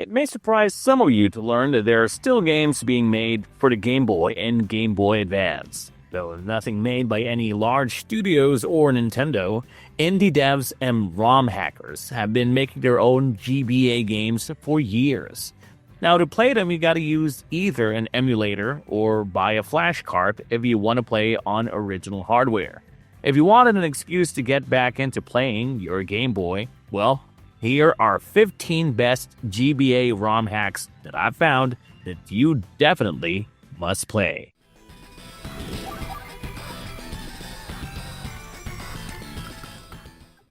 It may surprise some of you to learn that there are still games being made for the Game Boy and Game Boy Advance. Though nothing made by any large studios or Nintendo, indie devs and ROM hackers have been making their own GBA games for years. Now, to play them, you gotta use either an emulator or buy a flash card if you want to play on original hardware. If you wanted an excuse to get back into playing your Game Boy, well, here are 15 best GBA ROM hacks that I've found that you definitely must play.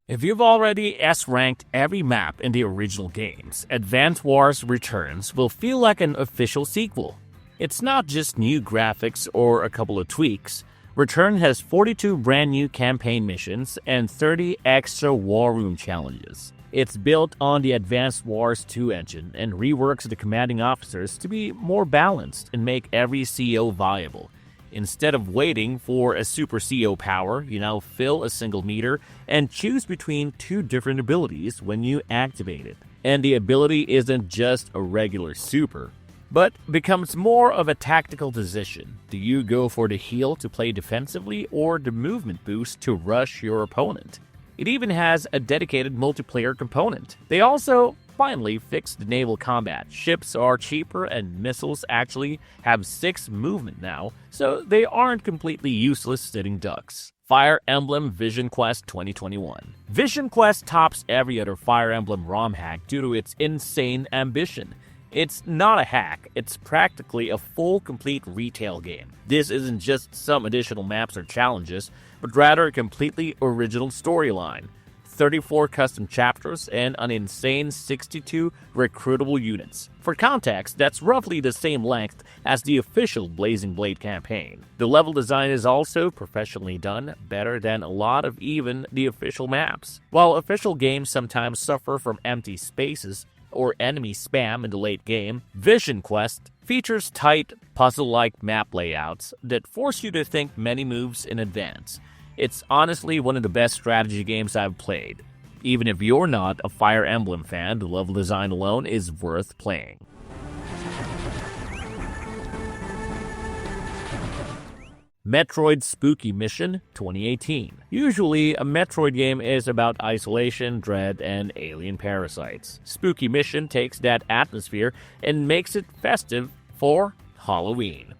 If you've already S-ranked every map in the original games, Advance Wars Returns will feel like an official sequel. It's not just new graphics or a couple of tweaks. Return has 42 brand new campaign missions and 30 extra war room challenges. It's built on the Advanced Wars 2 engine and reworks the commanding officers to be more balanced and make every CO viable. Instead of waiting for a super CO power, you now fill a single meter and choose between two different abilities when you activate it. And the ability isn't just a regular super, but becomes more of a tactical decision. Do you go for the heal to play defensively or the movement boost to rush your opponent? It even has a dedicated multiplayer component. They also finally fixed the naval combat. Ships are cheaper and missiles actually have 6 movement now, so they aren't completely useless sitting ducks. Fire Emblem Vision Quest 2021. Vision Quest tops every other Fire Emblem ROM hack due to its insane ambition. It's not a hack, it's practically a full, complete retail game. This isn't just some additional maps or challenges, but rather a completely original storyline. 34 custom chapters and an insane 62 recruitable units. For context, that's roughly the same length as the official Blazing Blade campaign. The level design is also professionally done, better than a lot of even the official maps. While official games sometimes suffer from empty spaces or enemy spam in the late game, Vision Quest features tight, puzzle-like map layouts that force you to think many moves in advance. It's honestly one of the best strategy games I've played. Even if you're not a Fire Emblem fan, the level design alone is worth playing. Metroid Spooky Mission 2018. Usually, a Metroid game is about isolation, dread, and alien parasites. Spooky Mission takes that atmosphere and makes it festive for Halloween.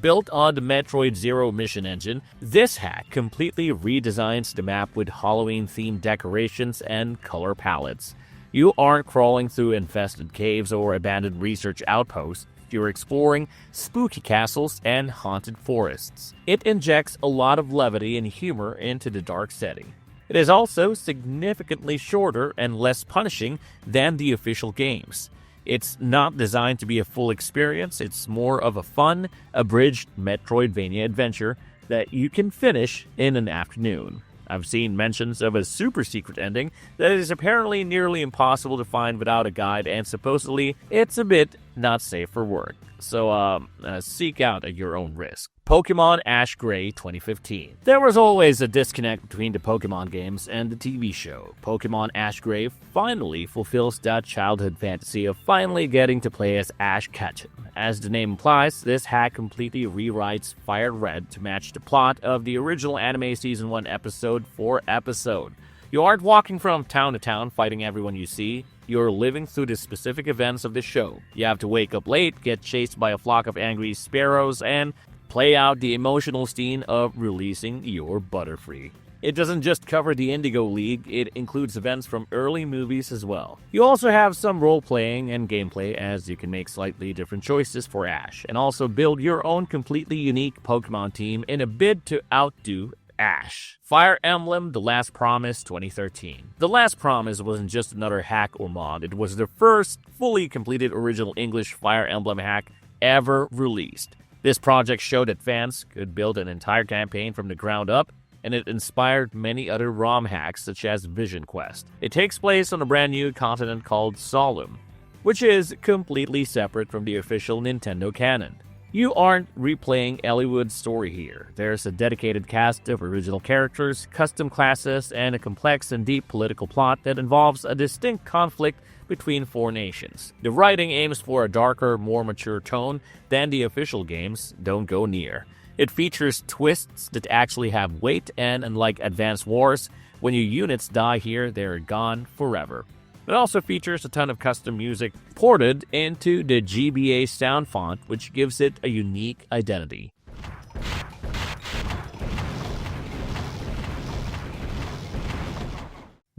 Built on the Metroid Zero mission engine, this hack completely redesigns the map with Halloween-themed decorations and color palettes. You aren't crawling through infested caves or abandoned research outposts. You're exploring spooky castles and haunted forests. It injects a lot of levity and humor into the dark setting. It is also significantly shorter and less punishing than the official games. It's not designed to be a full experience, it's more of a fun, abridged Metroidvania adventure that you can finish in an afternoon. I've seen mentions of a super secret ending that is apparently nearly impossible to find without a guide, and supposedly it's a bit not safe for work. So seek out at your own risk. Pokemon Ash Gray 2015. There was always a disconnect between the Pokemon games and the TV show. Pokemon Ash Gray finally fulfills that childhood fantasy of finally getting to play as Ash Ketchum. As the name implies, this hack completely rewrites Fire Red to match the plot of the original anime Season 1 episode for episode. You aren't walking from town to town fighting everyone you see. You're living through the specific events of the show. You have to wake up late, get chased by a flock of angry sparrows, and play out the emotional scene of releasing your Butterfree. It doesn't just cover the Indigo League, it includes events from early movies as well. You also have some role-playing and gameplay, as you can make slightly different choices for Ash, and also build your own completely unique Pokemon team in a bid to outdo Ash. Fire Emblem The Last Promise 2013. The Last Promise wasn't just another hack or mod, it was the first fully completed original English Fire Emblem hack ever released. This project showed that fans could build an entire campaign from the ground up, and it inspired many other ROM hacks such as Vision Quest. It takes place on a brand new continent called Solum, which is completely separate from the official Nintendo canon. You aren't replaying Elliewood's story here. There's a dedicated cast of original characters, custom classes, and a complex and deep political plot that involves a distinct conflict between four nations. The writing aims for a darker, more mature tone than the official games. Don't go near. It features twists that actually have weight, and unlike Advance Wars, when your units die here, they're gone forever. It also features a ton of custom music ported into the GBA sound font, which gives it a unique identity.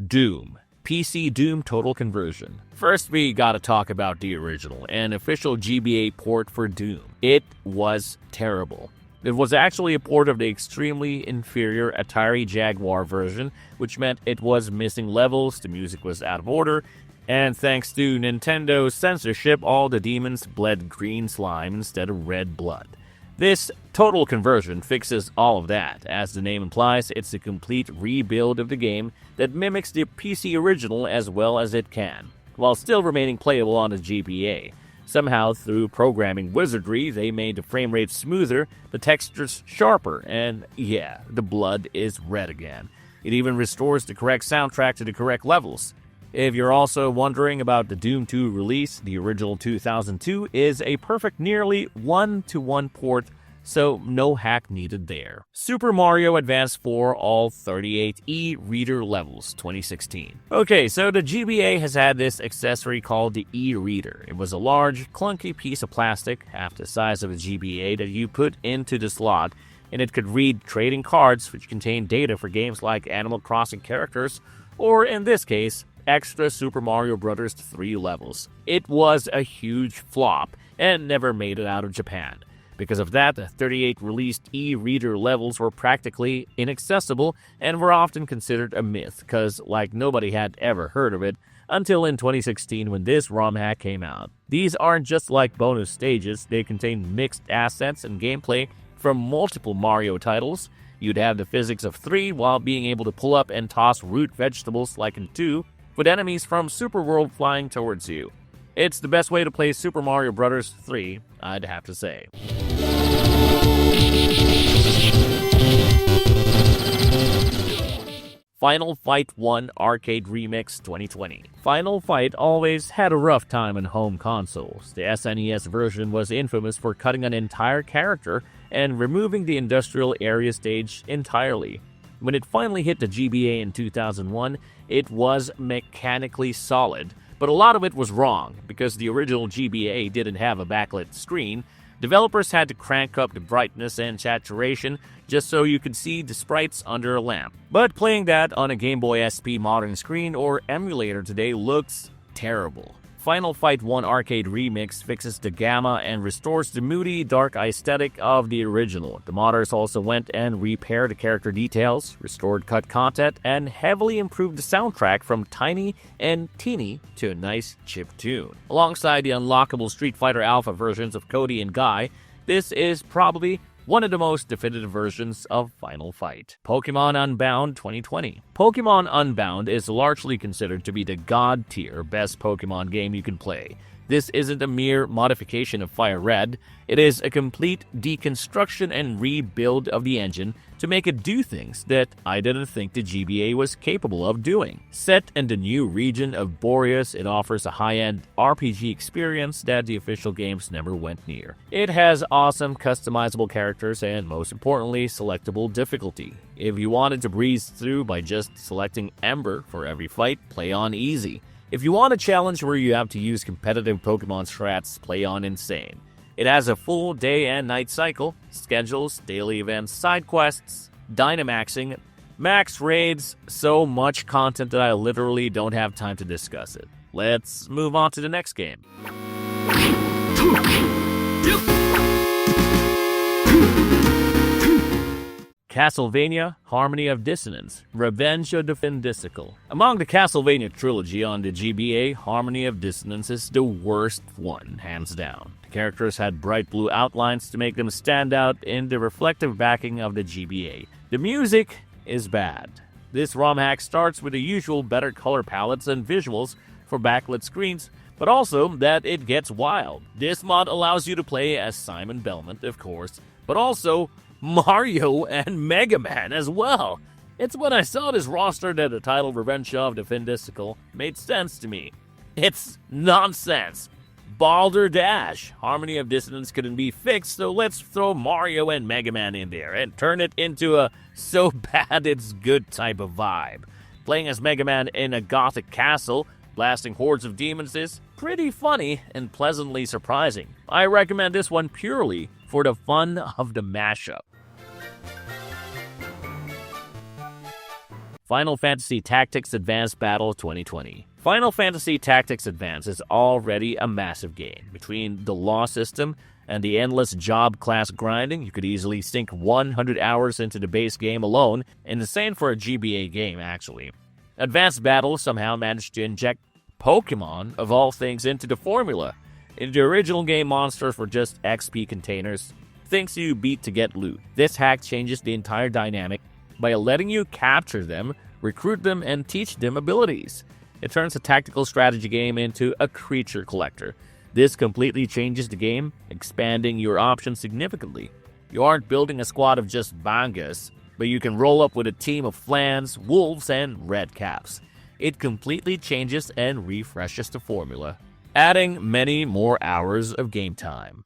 Doom. PC Doom Total Conversion. First, we gotta talk about the original and official GBA port for Doom. It was terrible. It was actually a port of the extremely inferior Atari Jaguar version, which meant it was missing levels, the music was out of order, and thanks to Nintendo's censorship, all the demons bled green slime instead of red blood. This total conversion fixes all of that. As the name implies, it's a complete rebuild of the game that mimics the PC original as well as it can, while still remaining playable on the GBA. Somehow, through programming wizardry, they made the frame rate smoother, the textures sharper, and yeah, the blood is red again. It even restores the correct soundtrack to the correct levels. If you're also wondering about the Doom 2 release, the original 2002 is a perfect nearly 1-to-1 port, so no hack needed there. Super Mario Advance 4 all 38 e-reader levels 2016. Okay, so the GBA has had this accessory called the e-reader. It was a large, clunky piece of plastic, half the size of a GBA, that you put into the slot, and it could read trading cards which contain data for games like Animal Crossing characters, or in this case, extra Super Mario Bros. 3 levels. It was a huge flop and never made it out of Japan. Because of that, the 38 released e-reader levels were practically inaccessible and were often considered a myth, because like nobody had ever heard of it until in 2016 when this ROM hack came out. These aren't just like bonus stages, they contain mixed assets and gameplay from multiple Mario titles. You'd have the physics of 3 while being able to pull up and toss root vegetables like in 2, with enemies from Super World flying towards you. It's the best way to play Super Mario Bros. 3, I'd have to say. Final Fight 1 Arcade Remix 2020. Final Fight always had a rough time on home consoles. The SNES version was infamous for cutting an entire character and removing the industrial area stage entirely. When it finally hit the GBA in 2001, it was mechanically solid, but a lot of it was wrong. Because the original GBA didn't have a backlit screen, developers had to crank up the brightness and saturation just so you could see the sprites under a lamp. But playing that on a Game Boy SP modern screen or emulator today looks terrible. Final Fight 1 Arcade Remix fixes the gamma and restores the moody, dark aesthetic of the original. The modders also went and repaired the character details, restored cut content, and heavily improved the soundtrack from tiny and teeny to a nice chip tune. Alongside the unlockable Street Fighter Alpha versions of Cody and Guy, this is probably one of the most definitive versions of Final Fight. Pokemon Unbound 2020. Pokemon Unbound is largely considered to be the god-tier best Pokemon game you can play. This isn't a mere modification of Fire Red, it is a complete deconstruction and rebuild of the engine to make it do things that I didn't think the GBA was capable of doing. Set in the new region of Boreas, it offers a high-end RPG experience that the official games never went near. It has awesome customizable characters and, most importantly, selectable difficulty. If you wanted to breeze through by just selecting Ember for every fight, play on Easy. If you want a challenge where you have to use competitive Pokemon strats, play on Insane. It has a full day and night cycle, schedules, daily events, side quests, Dynamaxing, max raids, so much content that I literally don't have time to discuss it. Let's move on to the next game. Castlevania Harmony of Dissonance, Revenge of the Findicicle. Among the Castlevania trilogy on the GBA, Harmony of Dissonance is the worst one, hands down. The characters had bright blue outlines to make them stand out in the reflective backing of the GBA. The music is bad. This ROM hack starts with the usual better color palettes and visuals for backlit screens, but also that it gets wild. This mod allows you to play as Simon Belmont, of course, but also Mario and Mega Man as well. It's when I saw this roster that the title Revenge of the Findistical made sense to me. It's nonsense. Balderdash. Harmony of Dissonance couldn't be fixed, so let's throw Mario and Mega Man in there and turn it into a so bad it's good type of vibe. Playing as Mega Man in a gothic castle, blasting hordes of demons is pretty funny and pleasantly surprising. I recommend this one purely for the fun of the mashup. Final Fantasy Tactics Advanced Battle 2020. Final Fantasy Tactics Advance is already a massive game. Between the law system and the endless job class grinding, you could easily sink 100 hours into the base game alone, insane for a GBA game actually. Advanced Battle somehow managed to inject Pokemon, of all things, into the formula. In the original game, monsters were just XP containers, things you beat to get loot. This hack changes the entire dynamic by letting you capture them, recruit them, and teach them abilities. It turns a tactical strategy game into a creature collector. This completely changes the game, expanding your options significantly. You aren't building a squad of just bangas, but you can roll up with a team of flans, wolves, and redcaps. It completely changes and refreshes the formula, adding many more hours of game time.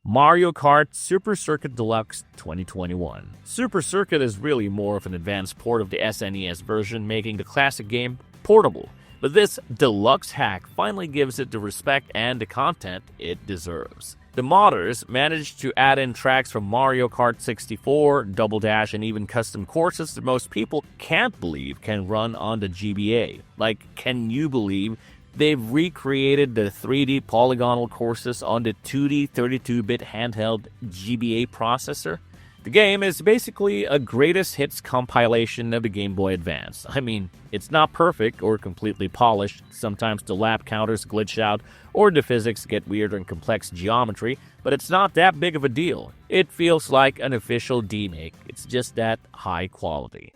Mario Kart Super Circuit Deluxe 2021. Super Circuit is really more of an advanced port of the SNES version, making the classic game portable. But this deluxe hack finally gives it the respect and the content it deserves. The modders managed to add in tracks from Mario Kart 64, Double Dash, and even custom courses that most people can't believe can run on the GBA. Like, can you believe they've recreated the 3D polygonal courses on the 2D 32-bit handheld GBA processor? The game is basically a greatest hits compilation of the Game Boy Advance. I mean, it's not perfect or completely polished. Sometimes the lap counters glitch out or the physics get weird and complex geometry, but it's not that big of a deal. It feels like an official D-make. It's just that high quality.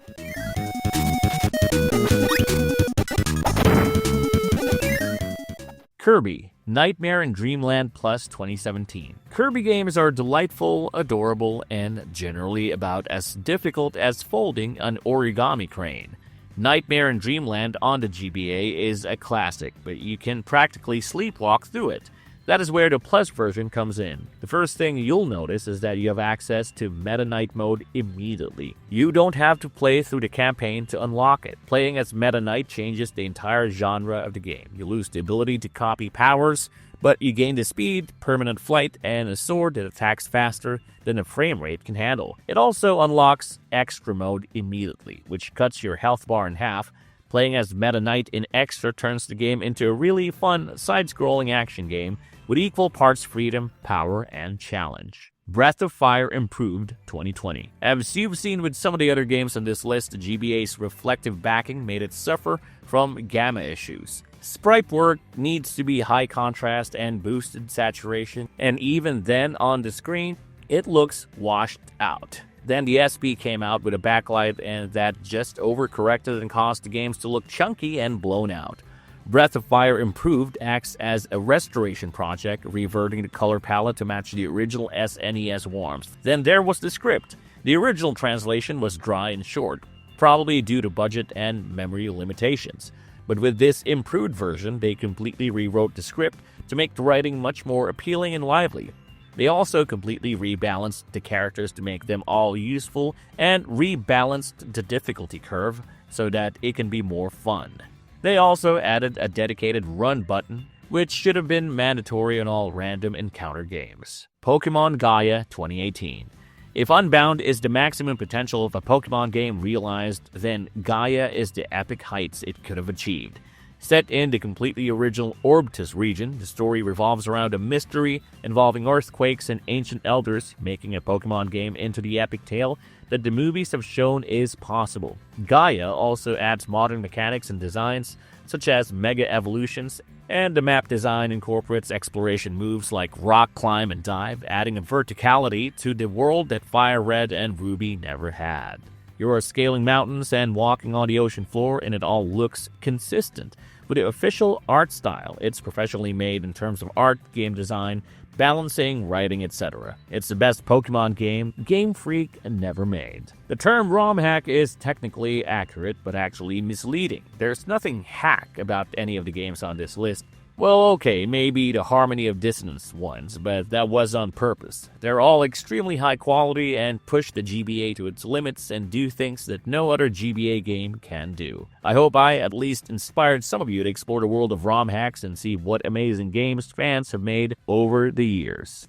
Kirby Nightmare in Dreamland Plus 2017. Kirby games are delightful, adorable, and generally about as difficult as folding an origami crane. Nightmare in Dreamland on the GBA is a classic, but you can practically sleepwalk through it. That is where the Plus version comes in. The first thing you'll notice is that you have access to Meta Knight mode immediately. You don't have to play through the campaign to unlock it. Playing as Meta Knight changes the entire genre of the game. You lose the ability to copy powers, but you gain the speed, permanent flight, and a sword that attacks faster than the frame rate can handle. It also unlocks Extra mode immediately, which cuts your health bar in half. Playing as Meta Knight in Extra turns the game into a really fun side-scrolling action game with equal parts freedom, power, and challenge. Breath of Fire Improved 2020. As you've seen with some of the other games on this list, GBA's reflective backing made it suffer from gamma issues. Sprite work needs to be high contrast and boosted saturation, and even then on the screen, it looks washed out. Then the SP came out with a backlight, and that just overcorrected and caused the games to look chunky and blown out. Breath of Fire Improved acts as a restoration project, reverting the color palette to match the original SNES warmth. Then there was the script. The original translation was dry and short, probably due to budget and memory limitations. But with this improved version, they completely rewrote the script to make the writing much more appealing and lively. They also completely rebalanced the characters to make them all useful and rebalanced the difficulty curve so that it can be more fun. They also added a dedicated run button, which should have been mandatory on all random encounter games. Pokemon Gaia 2018. If Unbound is the maximum potential of a Pokemon game realized, then Gaia is the epic heights it could have achieved. Set in the completely original Orbtus region, the story revolves around a mystery involving earthquakes and ancient elders, making a Pokemon game into the epic tale that the movies have shown is possible. Gaia also adds modern mechanics and designs, such as Mega Evolutions, and the map design incorporates exploration moves like rock climb and dive, adding a verticality to the world that Fire Red and Ruby never had. You are scaling mountains and walking on the ocean floor, and it all looks consistent. With the official art style, it's professionally made in terms of art, game design, balancing, writing, etc. It's the best Pokemon game Game Freak never made. The term ROM hack is technically accurate, but actually misleading. There's nothing hack about any of the games on this list. Well, okay, maybe the Harmony of Dissonance ones, but that was on purpose. They're all extremely high quality and push the GBA to its limits and do things that no other GBA game can do. I hope I at least inspired some of you to explore the world of ROM hacks and see what amazing games fans have made over the years.